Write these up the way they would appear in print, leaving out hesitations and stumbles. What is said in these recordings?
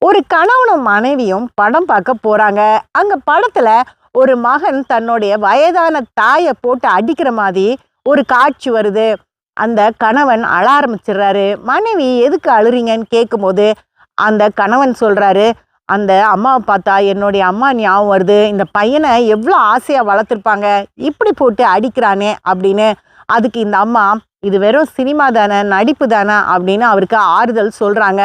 ஒரு கணவனும் மனைவியும் படம் பார்க்க போறாங்க. அங்க படத்துல ஒரு மகன் தன்னுடைய வயதான தாயை போட்டு அடிக்கிற மாதிரி ஒரு காட்சி வருது. அந்த கணவன் அழ ஆரம்பிச்சிடுறாரு. மனைவி எதுக்கு அழுறீங்கன்னு கேட்கும்போது அந்த கணவன் சொல்றாரு, அந்த அம்மாவை பார்த்தா என்னுடைய அம்மா ஞாபகம் வருது. இந்த பையனை எவ்வளோ ஆசையா வளர்த்துருப்பாங்க, இப்படி போட்டு அடிக்கிறானே அப்படின்னு. அதுக்கு இந்த அம்மா, இது வெறும் சினிமா தானே, நடிப்பு தானே அப்படின்னு அவருக்கு ஆறுதல் சொல்றாங்க.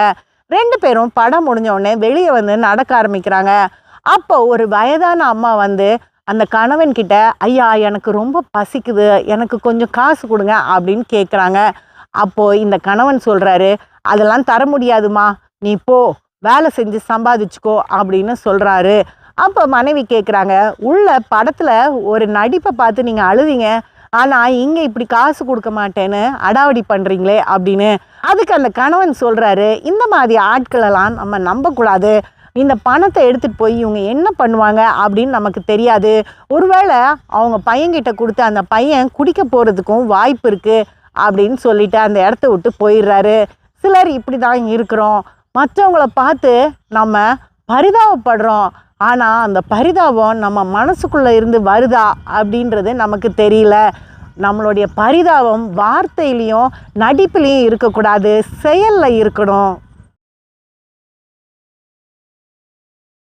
2 பேரும் படம் முடிஞ்ச உடனே வெளியே வந்து நடக்க ஆரம்பிக்கிறாங்க. அப்போ ஒரு வயதான அம்மா வந்து அந்த கணவன் கிட்ட, ஐயா எனக்கு ரொம்ப பசிக்குது, எனக்கு கொஞ்சம் காசு கொடுங்க அப்படின்னு கேட்குறாங்க. அப்போ இந்த கணவன் சொல்றாரு, அதெல்லாம் தர முடியாதுமா, நீ போ வேலை செஞ்சு சம்பாதிச்சுக்கோ அப்படின்னு சொல்றாரு. அப்போ மனைவி கேட்குறாங்க, உள்ள படத்துல ஒரு நடிப்பை பார்த்து நீங்க அழுவீங்க, ஆனா இங்க இப்படி காசு கொடுக்க மாட்டேன்னு அடாவடி பண்றீங்களே அப்படின்னு. அதுக்கு அந்த கணவன் சொல்றாரு, இந்த மாதிரி ஆட்களெல்லாம் நம்ம நம்பக்கூடாது. இந்த பணத்தை எடுத்துட்டு போய் இவங்க என்ன பண்ணுவாங்க அப்படின்னு நமக்கு தெரியாது. ஒருவேளை அவங்க பையன்கிட்ட கொடுத்து அந்த பையன் குடிக்க போறதுக்கும் வாய்ப்பு இருக்கு அப்படின்னு சொல்லிட்டு அந்த இடத்த விட்டு போயிடுறாரு. சிலர் இப்படி தான் இருக்கிறோம். மற்றவங்கள பார்த்து நம்ம பரிதாபப்படுறோம். ஆனால் அந்த பரிதாபம் நம்ம மனசுக்குள்ளே இருந்து வருதா அப்படின்றது நமக்கு தெரியல. நம்மளுடைய பரிதாபம் வார்த்தையிலையும் நடிப்புலையும் இருக்கக்கூடாது, செயலில் இருக்கணும்.